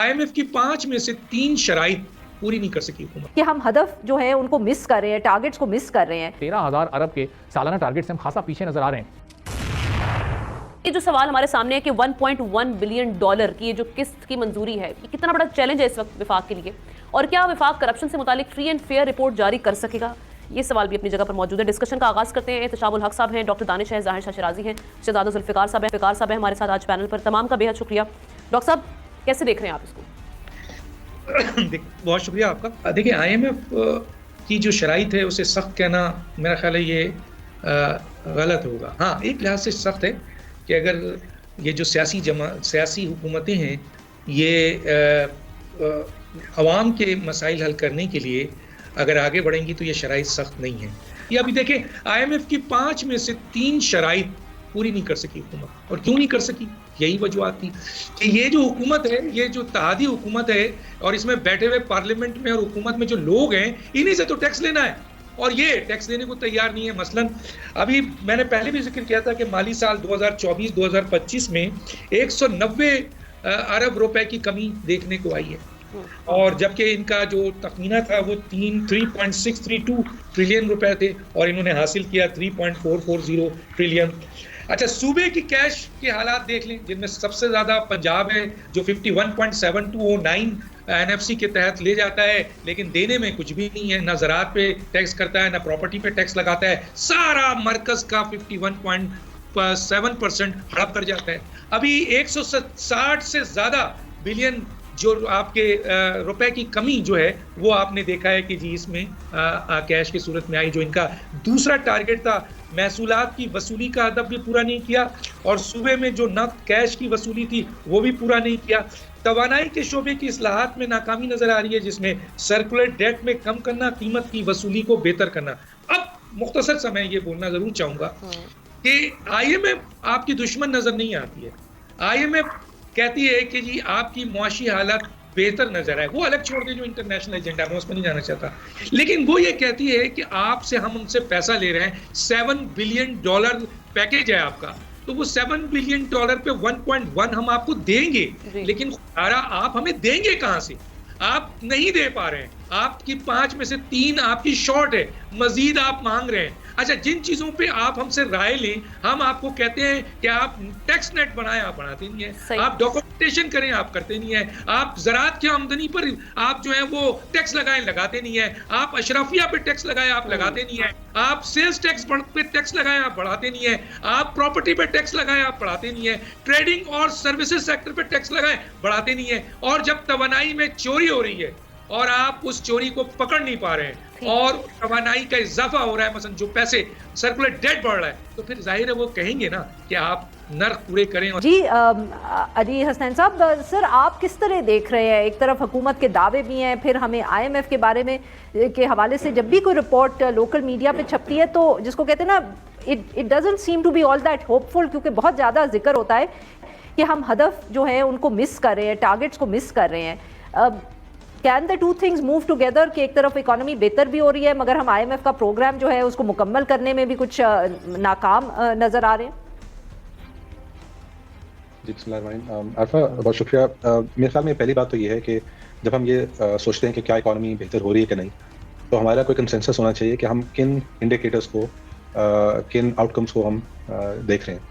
IMF की 5 में से 3 शराइत पूरी नहीं कर सकी हुकूमत कि हम हदफ जो है उनको मिस कर रहे हैं, टारगेट्स को मिस कर रहे हैं। 13,000 अरब के सालाना टारगेट से हम खासा पीछे नजर आ रहे हैं। ये जो सवाल हमारे सामने है कि 1.1 बिलियन डॉलर की ये जो किस्त की मंजूरी है, ये कितना बड़ा चैलेंज है इस वक्त विफाक के लिए, और क्या विफाक करप्शन से मुतालिक फ्री एंड फेयर रिपोर्ट जारी कर सकेगा? ये सवाल भी अपनी जगह पर मौजूद है। डिस्कशन का आगाज करते हैं। एहतशामुल हक साहब हैं, डॉक्टर दानिश है, जाहिर शाह शिराजी हैं, शहजादा जुल्फिकार साहब हैं हमारे साथ आज पैनल पर। तमाम का बेहद शुक्रिया। डॉक्टर साहब, कैसे देख रहे हैं आप इसको? बहुत शुक्रिया आपका। देखिए, IMF की जो शराइत है उसे सख्त कहना मेरा ख्याल है ये गलत होगा। हाँ, एक लिहाज से सख्त है कि अगर ये जो सियासी हुकूमतें हैं ये अवाम के मसाइल हल करने के लिए अगर आगे बढ़ेंगी तो ये शराइत सख्त नहीं है। ये अभी देखें, IMF की 5 में से 3 शराइत पूरी नहीं कर सकी हुकूमत। और क्यों नहीं कर सकी? यही वजूहत थी कि ये जो हुकूमत है, ये जो इत्तेहादी हुकूमत है, और इसमें बैठे हुए पार्लियामेंट में और हुकूमत में जो लोग हैं, इन्हीं से तो टैक्स लेना है, और ये टैक्स देने को तैयार नहीं है। मसलन अभी मैंने पहले भी जिक्र किया था कि माली साल 2024-2025 में 190 अरब रुपए की कमी देखने को आई है, और जबकि इनका जो तखमीना था वो 3.632 ट्रिलियन रुपए थे, और इन्होंने हासिल किया 3.440 ट्रिलियन। अच्छा, सूबे की कैश के हालात देख लें, जिनमें सबसे ज़्यादा पंजाब है जो 51.7209 NFC के तहत ले जाता है, लेकिन देने में कुछ भी नहीं है। ना ज़राअत पे टैक्स करता है, ना प्रॉपर्टी पे टैक्स लगाता है। सारा मरकज़ का 51.7% हड़प कर जाता है। अभी 160 से ज़्यादा बिलियन जो आपके रुपए की कमी जो है वो आपने देखा है कि जी इसमें कैश की सूरत में आई। जो इनका दूसरा टारगेट था, महसूलात की वसूली का अदब भी पूरा नहीं किया, और सूबे में जो नक़द कैश की वसूली थी वो भी पूरा नहीं किया। तवानाई के शोबे की इस्लाहात में नाकामी नजर आ रही है, जिसमें सर्कुलर डेट में कम करना, कीमत की वसूली को बेहतर करना। अब मुख्तसर समय ये बोलना जरूर चाहूंगा कि IMF आपकी दुश्मन नजर नहीं आती है। IMF कहती है कि जी आपकी मुआशी हालत बेहतर नजर आए, वो अलग छोड़ दे जो इंटरनेशनल एजेंडा, मैं उसमें नहीं जाना चाहता, लेकिन वो ये कहती है कि आपसे हम उनसे पैसा ले रहे हैं, $7 बिलियन पैकेज है आपका, तो वो $7 बिलियन पे 1.1 हम आपको देंगे, लेकिन आप हमें देंगे कहां से? आप नहीं दे पा रहे हैं। आपकी 5 में से 3 आपकी शॉर्ट है, मजीद आप मांग रहे हैं। अच्छा, जिन चीजों पे आप हमसे राय लें, हम आपको कहते हैं कि आप टैक्स नेट बनाएं, आप बनाते नहीं है। आप डॉक्यूमेंटेशन करें, आप करते नहीं है। आप ज़राअत की आमदनी पर आप जो है वो टैक्स लगाएं, लगाते नहीं है। आप अशराफिया पे टैक्स लगाएं, आप लगाते नहीं है। आप सेल्स टैक्स पे टैक्स लगाएं, आप बढ़ाते नहीं है। आप प्रॉपर्टी पे टैक्स लगाएं, आप बढ़ाते नहीं है। ट्रेडिंग और सर्विसेज सेक्टर पे टैक्स लगाएं, बढ़ाते नहीं है। और जब तवानाई में चोरी हो रही है और आप उस चोरी को पकड़ नहीं पा रहे हैं, और तवानाई का इजाफा हो रहा है, मसलन जो पैसे सर्कुलर डेट बढ़ रहा है, तो फिर जाहिर है वो कहेंगे ना कि आप नर्क पूरे करें। जी अली हसनैन साहब, सर आप किस तरह देख रहे हैं? एक तरफ हुकूमत के दावे भी हैं, फिर हमें IMF के बारे में के हवाले से जब भी कोई रिपोर्ट लोकल मीडिया पे छपती है तो जिसको कहते हैं ना, it doesn't seem to be all that hopeful, क्योंकि बहुत ज़्यादा जिक्र होता है कि हम हदफ जो है उनको मिस कर रहे हैं, टारगेट्स को मिस कर रहे हैं। Can the two things move together कि एक तरफ इकोनॉमी बेहतर भी हो रही है, मगर हम IMF का प्रोग्राम जो है उसको मुकम्मल करने में भी कुछ नाकाम नजर आ रहे हैं? जी बिस्मिल्लाह, बहुत शुक्रिया। मेरे ख्याल में पहली बात तो ये है कि जब हम ये सोचते हैं कि क्या इकोनॉमी बेहतर हो रही है कि नहीं, तो हमारा कोई कंसेंसस होना चाहिए कि हम किन इंडिकेटर्स को, किन आउटकम्स को हम देख रहे हैं।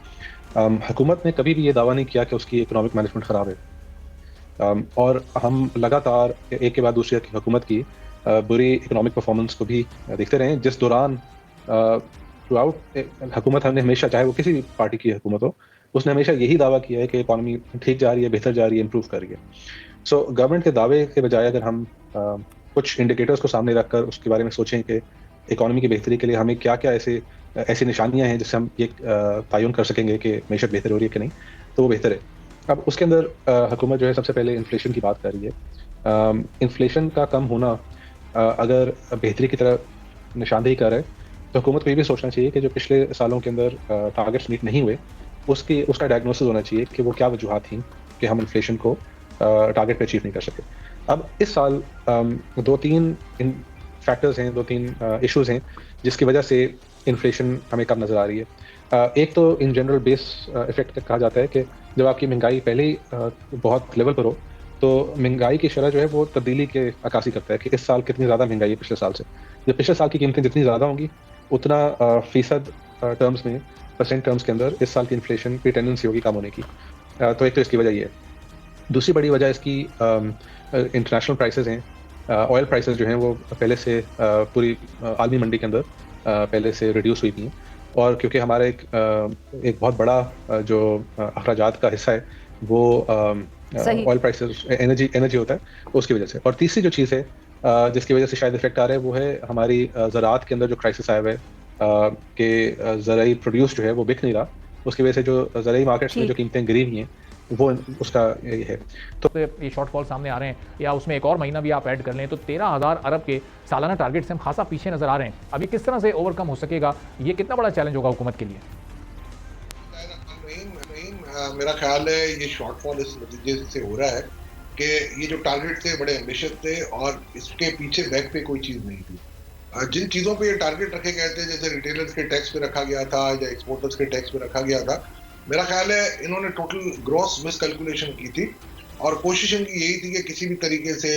हुकूमत ने कभी भी ये दावा नहीं किया कि उसकी इकोनॉमिक मैनेजमेंट ख़राब है, और हम लगातार एक के बाद दूसरी हुकूमत की बुरी इकोनॉमिक परफॉर्मेंस को भी देखते रहे, जिस दौरान थ्रू आउट हुकूमत हमने हमेशा, चाहे वो किसी भी पार्टी की हुकूमत हो, उसने हमेशा यही दावा किया है कि इकोनॉमी ठीक जा रही है, बेहतर जा रही है, इम्प्रूव कर रही है। सो गवर्नमेंट के दावे के बजाय अगर हम कुछ इंडिकेटर्स को सामने रखकर उसके बारे में सोचें कि इकोनॉमी की बेहतरी के लिए हमें क्या क्या ऐसी निशानियाँ हैं जिससे हम ये तयन कर सकेंगे कि मैशत बेहतर हो रही है कि नहीं, तो वो बेहतर है। अब उसके अंदर हुकूमत जो है सबसे पहले इन्फ्लेशन की बात कर रही है। इन्फ्लेशन का कम होना अगर बेहतरी की तरफ निशानदेही कर रहा है, तो हुकूमत को ये भी सोचना चाहिए कि जो पिछले सालों के अंदर टारगेट्स मीट नहीं हुए, उसका डायग्नोसिस होना चाहिए कि वो क्या वजूहात थी कि हम इन्फ्लेशन को टारगेट पे अचीव नहीं कर सके। अब इस साल 2-3 फैक्टर्स हैं, 2-3 इश्यूज हैं जिसकी वजह से इन्फ्लेशन हमें कम नज़र आ रही है। एक तो इन जनरल बेस इफेक्ट कहा जाता है कि जब आपकी महंगाई पहले ही बहुत लेवल पर हो, तो महंगाई की शरह जो है वो तब्दीली के अक्कासी करता है कि इस साल कितनी ज़्यादा महंगाई है पिछले साल से। जब पिछले साल की कीमतें जितनी ज़्यादा होंगी, उतना फ़ीसद टर्म्स में, परसेंट टर्म्स के अंदर इस साल की इन्फ्लेशन की टेंडेंसी होगी कम होने की। तो एक तो इसकी वजह ये है। दूसरी बड़ी वजह इसकी इंटरनेशनल प्राइसेज़ हैं। ऑयल प्राइसेज़ जो हैं वो पहले से पूरी आलमी मंडी के अंदर पहले से रिड्यूस हुई थी, और क्योंकि हमारा एक बहुत बड़ा जो अखराजात का हिस्सा है वो सही। ऑयल प्राइसेस, एनर्जी होता है, तो उसकी वजह से। और तीसरी जो चीज़ है जिसकी वजह से शायद इफेक्ट आ रहा है वो है हमारी ज़राअत के अंदर जो क्राइसिस आया हुआ है कि ज़राई प्रोड्यूस जो है वो बिक नहीं रहा, उसकी वजह से जो ज़राई मार्केट्स में ठीक। जो कीमतें गिरी हुई हैं वो उसका ये है। तो ये शॉर्टफॉल सामने आ रहे हैं, या उसमें एक और महीना भी आप ऐड कर लें तो 13,000 अरब के सालाना टारगेट से हम खासा पीछे नजर आ रहे हैं। अब ये किस तरह से ओवरकम हो सकेगा, ये कितना बड़ा चैलेंज होगा हुकूमत के लिए? मेरा ख्याल है ये शॉर्टफॉल इस नतीजे से हो रहा है कि ये जो टारगेट थे बड़े एम्बिशियस थे और इसके पीछे बैक पे कोई चीज़ नहीं थी। जिन चीज़ों पे ये टारगेट रखे गए थे, जैसे रिटेलर्स के टैक्स पे रखा गया था या एक्सपोर्टर्स के टैक्स पे रखा गया था, मेरा ख्याल है इन्होंने टोटल ग्रॉस मिसकैलकुलेशन की थी और कोशिश इनकी यही थी कि किसी भी तरीके से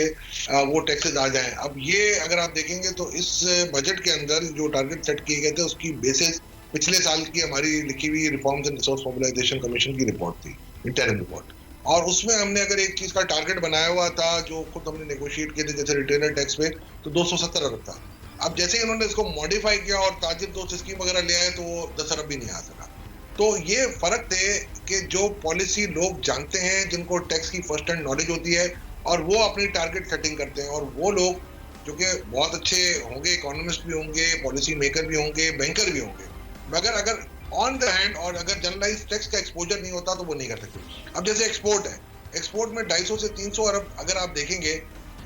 वो टैक्सेस आ जाएं। अब ये अगर आप देखेंगे तो इस बजट के अंदर जो टारगेट सेट किए गए थे उसकी बेसिस पिछले साल की हमारी लिखी हुई reforms and resource mobilization commission की रिपोर्ट थी, इंटरिम रिपोर्ट, और उसमें हमने अगर एक चीज का टारगेट बनाया हुआ था जो खुद हमने नेगोशिएट किए थे, जैसे रिटेलर टैक्स पे तो 270 अरब था। अब जैसे ही इन्होंने इसको मॉडिफाई किया और ताजिर दोस्त स्कीम वगैरह ले आए तो वो 10 अरब भी नहीं आ सका। तो ये फर्क थे कि जो पॉलिसी लोग जानते हैं, जिनको टैक्स की फर्स्ट हैंड नॉलेज होती है और वो अपनी टारगेट सेटिंग करते हैं, और वो लोग जो कि बहुत अच्छे होंगे, इकोनॉमिस्ट भी होंगे, पॉलिसी मेकर भी होंगे, बैंकर भी होंगे, मगर अगर ऑन द हैंड और अगर जनरलाइज टैक्स का एक्सपोजर नहीं होता तो वो नहीं कर सकते। अब जैसे एक्सपोर्ट है, एक्सपोर्ट में 250 से 300 अरब अगर आप देखेंगे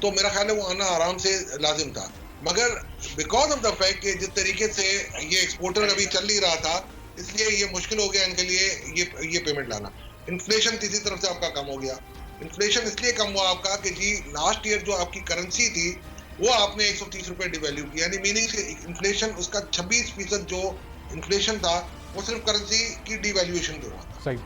तो मेरा ख्याल है वो आना आराम से लाजिम था, मगर बिकॉज ऑफ द फैक्ट कि जिस तरीके से ये एक्सपोर्टर अभी चल नहीं रहा था, इसलिए ये मुश्किल हो गया इनके लिए ये पेमेंट लाना। इन्फ्लेशन तीसरी तरफ से आपका कम हो गया। इन्फ्लेशन इसलिए कम हुआ आपका कि जी लास्ट ईयर जो आपकी करेंसी थी वो आपने 130 रुपए डिवैल्यू की, यानी मीनिंग इन्फ्लेशन उसका 26% जो इन्फ्लेशन था वो सिर्फ करेंसी की डिवैल्यूएशन पे हुआ था। सही।